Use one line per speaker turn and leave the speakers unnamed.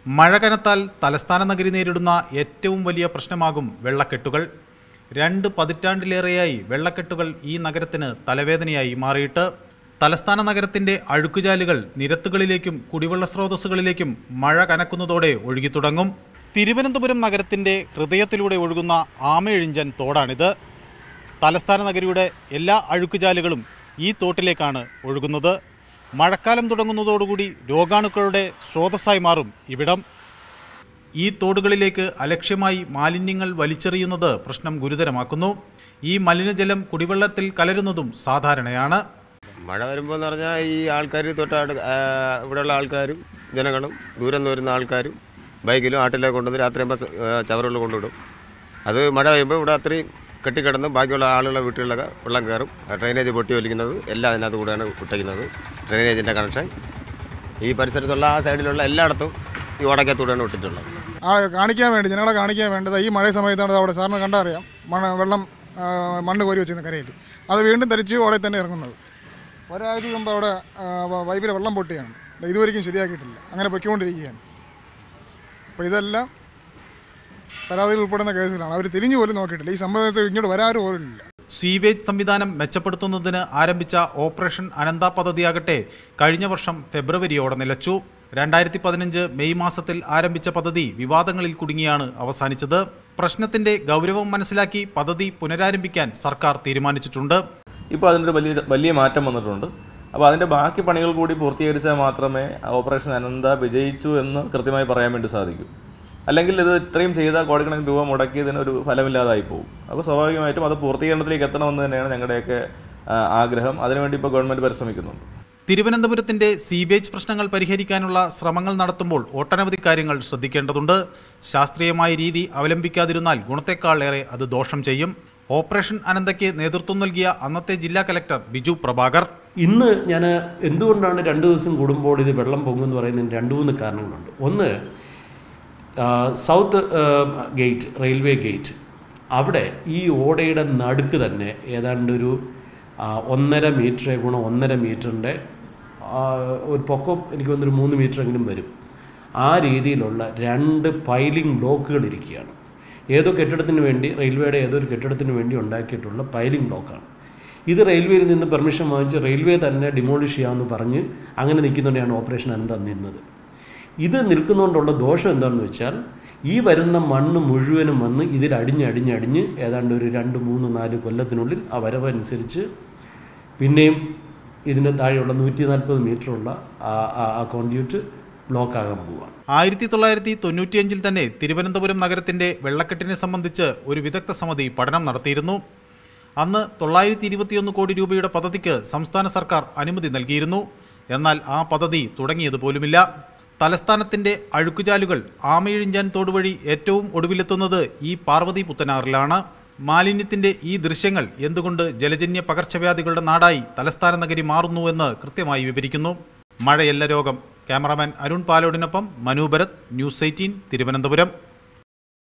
മഴ കനത്താൽ തലസ്ഥാന നഗരി നേരിടുന്ന ഏറ്റവും വലിയ പ്രശ്നമാകും വെള്ളക്കെട്ടുകൾ. 2 പതിറ്റാണ്ടിലേറെയായി വെള്ളക്കെട്ടുകൾ ഈ നഗരത്തിന് തലവേദനയായി മാറിയിട്ട്. തലസ്ഥാന നഗരത്തിൻ്റെ അഴുക്കുചാലുകൾ നിരത്തുകളിലേക്കും കുടിവെള്ള സ്രോതസ്സുകളിലേക്കും മഴ കനക്കുന്നതോടെ ഒഴുകിത്തുടങ്ങും. തിരുവനന്തപുരം നഗരത്തിൻ്റെ ഹൃദയത്തിലൂടെ ഒഴുകുന്ന ആമയിഴഞ്ചൻ തോടാണിത്. തലസ്ഥാന നഗരിയുടെ എല്ലാ അഴുക്കുചാലുകളും ഈ തോട്ടിലേക്കാണ് ഒഴുകുന്നത്. മഴക്കാലം തുടങ്ങുന്നതോടുകൂടി രോഗാണുക്കളുടെ സ്രോതസ്സായി മാറും ഇവിടം. ഈ തോടുകളിലേക്ക് അലക്ഷ്യമായി മാലിന്യങ്ങൾ വലിച്ചെറിയുന്നത് പ്രശ്നം ഗുരുതരമാക്കുന്നു. ഈ മലിനജലം കുടിവെള്ളത്തിൽ കലരുന്നതും സാധാരണയാണ്.
മഴ വരുമ്പോൾ എന്ന് പറഞ്ഞാൽ ഈ ആൾക്കാർ ഇവിടെയുള്ള ആൾക്കാരും ജനങ്ങളും ദൂരം നിന്ന് വരുന്ന ആൾക്കാരും ബൈക്കിലും ആട്ടിലേക്ക് കൊണ്ടുവന്ന് രാത്രിയാകുമ്പോൾ ചവറുകൾ കൊണ്ടുവിടും. അത് മഴ പെയ്യുമ്പോൾ ഇവിടെ അത്രയും കെട്ടിക്കിടന്ന് ബാക്കിയുള്ള ആളുകളുടെ വീട്ടുകളിലൊക്കെ വെള്ളം കയറും. ഡ്രെയിനേജ് പൊട്ടി ഒലിക്കുന്നത് എല്ലാം അതിനകത്ത് കൂടെയാണ് ഇട്ടേക്കുന്നത്. ഡ്രെയിനേജിൻ്റെ കണക്ഷൻ ഈ പരിസരത്തുള്ള ആ സൈഡിലുള്ള എല്ലായിടത്തും ഈ ഓടക്കത്തൂടെയാണ് ഇട്ടിട്ടുള്ളത്.
ജനങ്ങളെ കാണിക്കാൻ വേണ്ടത് ഈ മഴ സമയത്താണ്. അവിടെ സാറിന് കണ്ടറിയാം, വെള്ളം മണ്ണ് കോരി വെച്ചിരുന്ന കരയിൽ അത് വീണ്ടും തിരിച്ച് ഓടയിൽ തന്നെ ഇറങ്ങുന്നത്. ഒരാഴ്ച മുമ്പ് അവിടെ പൈപ്പിൽ വെള്ളം പൊട്ടിയാണ്, ഇതുവരെയും ശരിയാക്കിയിട്ടില്ല. അങ്ങനെ പൊയ്ക്കൊണ്ടിരിക്കുകയാണ്. അപ്പോൾ ഇതെല്ലാം പരാതിയിൽ ഉൾപ്പെടുന്ന കേസുകളാണ്. അവർ തിരിഞ്ഞു പോലും നോക്കിയിട്ടില്ല. ഈ സംഭവത്തിൽ ഇങ്ങോട്ട് വരാനും പോലുമില്ല.
സ്വീവേജ് സംവിധാനം മെച്ചപ്പെടുത്തുന്നതിന് ആരംഭിച്ച ഓപ്പറേഷൻ അനന്ത പദ്ധതിയാകട്ടെ കഴിഞ്ഞ വർഷം ഫെബ്രുവരിയോടെ നിലച്ചു. 2015 മെയ് മാസത്തിൽ ആരംഭിച്ച പദ്ധതി വിവാദങ്ങളിൽ കുടുങ്ങിയാണ് അവസാനിച്ചത്. പ്രശ്നത്തിന്റെ ഗൗരവം മനസ്സിലാക്കി പദ്ധതി പുനരാരംഭിക്കാൻ സർക്കാർ തീരുമാനിച്ചിട്ടുണ്ട്.
ഇപ്പോൾ അതിനൊരു വലിയ മാറ്റം വന്നിട്ടുണ്ട്. അപ്പോൾ അതിൻ്റെ ബാക്കി പണികൾ കൂടി പൂർത്തീകരിച്ചാൽ മാത്രമേ ഓപ്പറേഷൻ അനന്ത വിജയിച്ചു എന്ന് കൃത്യമായി പറയാൻ വേണ്ടി സാധിക്കൂ. അല്ലെങ്കിൽ ഇത് ഇത്രയും ചെയ്ത കോടിക്കണക്കിന് രൂപ മുടക്കിയതിനൊരു ഫലമില്ലാതായി പോകും. അപ്പോൾ സ്വാഭാവികമായിട്ടും അത് പൂർത്തീകരണത്തിലേക്ക് എത്തണമെന്ന് തന്നെയാണ് ഞങ്ങളുടെയൊക്കെ ആഗ്രഹം. അതിനുവേണ്ടി ഇപ്പോൾ ഗവൺമെൻറ് പരിശ്രമിക്കുന്നുണ്ട്.
തിരുവനന്തപുരത്തിന്റെ സീവേജ് പ്രശ്നങ്ങൾ പരിഹരിക്കാനുള്ള ശ്രമങ്ങൾ നടത്തുമ്പോൾ ഒട്ടനവധി കാര്യങ്ങൾ ശ്രദ്ധിക്കേണ്ടതുണ്ട്. ശാസ്ത്രീയമായ രീതി അവലംബിക്കാതിരുന്നാൽ ഗുണത്തെക്കാളേറെ അത് ദോഷം ചെയ്യും. ഓപ്പറേഷൻ അനന്തയ്ക്ക് നേതൃത്വം നൽകിയ അന്നത്തെ ജില്ലാ കലക്ടർ ബിജു പ്രഭാകർ,
ഇന്ന് ഞാൻ എന്തുകൊണ്ടാണ് 2 ദിവസം കൂടുമ്പോൾ ഇത് വെള്ളം പൊങ്ങുമെന്ന് പറയുന്നതിന് 2-3 കാരണങ്ങളുണ്ട്. ഒന്ന്, സൗത്ത് ഗേറ്റ്, റെയിൽവേ ഗേറ്റ്, അവിടെ ഈ ഓടയുടെ നടുക്ക് തന്നെ ഏതാണ്ട് ഒരു 1.5 മീറ്റർ × 1.5 മീറ്ററിൻ്റെ ഒരു പൊക്കം, എനിക്ക് വന്നൊരു 3 മീറ്ററെങ്കിലും വരും. ആ രീതിയിലുള്ള 2 പൈലിംഗ് ബ്ലോക്കുകൾ ഇരിക്കുകയാണ്. ഏതോ കെട്ടിടത്തിന് വേണ്ടി, റെയിൽവേയുടെ ഏതോ ഒരു കെട്ടിടത്തിന് വേണ്ടി ഉണ്ടാക്കിയിട്ടുള്ള പൈലിംഗ് ബ്ലോക്കാണ് ഇത്. റെയിൽവേയിൽ നിന്ന് പെർമിഷൻ വാങ്ങിച്ച് റെയിൽവേ തന്നെ ഡിമോളിഷ് ചെയ്യാമെന്ന് പറഞ്ഞ് അങ്ങനെ നിൽക്കുന്നതുകൊണ്ടാണ് ഓപ്പറേഷൻ അനന്ത നിന്നത്. ഇത് നിൽക്കുന്നതുകൊണ്ടുള്ള ദോഷം എന്താണെന്ന് വെച്ചാൽ ഈ വരുന്ന മണ്ണ് മുഴുവനും വന്ന് ഇതിൽ അടിഞ്ഞ് ഏതാണ്ട് ഒരു 2, 3, 4 കൊല്ലത്തിനുള്ളിൽ ആ വരവനുസരിച്ച് പിന്നെയും ഇതിൻ്റെ താഴെയുള്ള 140 മീറ്ററുള്ള ആ കോൺഡ്യൂട്ട് ബ്ലോക്കാകാൻ പോവുകയാണ്.
1995 തന്നെ തിരുവനന്തപുരം നഗരത്തിന്റെ വെള്ളക്കെട്ടിനെ സംബന്ധിച്ച് ഒരു വിദഗ്ധ സമിതി പഠനം നടത്തിയിരുന്നു. അന്ന് 921 കോടി രൂപയുടെ പദ്ധതിക്ക് സംസ്ഥാന സർക്കാർ അനുമതി നൽകിയിരുന്നു. എന്നാൽ ആ പദ്ധതി തുടങ്ങിയതുപോലുമില്ല. തലസ്ഥാനത്തിന്റെ അഴുക്കുചാലുകൾ ആമയിഴഞ്ചാൻ തോടുവഴി ഏറ്റവും ഒടുവിലെത്തുന്നത് ഈ പാർവതി പുത്തനാറിലാണ്. മാലിന്യത്തിന്റെ ഈ ദൃശ്യങ്ങൾ എന്തുകൊണ്ട് ജലജന്യ പകർച്ചവ്യാധികളുടെ നാടായി തലസ്ഥാന നഗരി മാറുന്നുവെന്ന് കൃത്യമായി വിവരിക്കുന്നു. മഴയല്ല രോഗം. ക്യാമറാമാൻ അരുൺ പാലോടിനൊപ്പം മനു ഭരത്, ന്യൂസ് 18 തിരുവനന്തപുരം.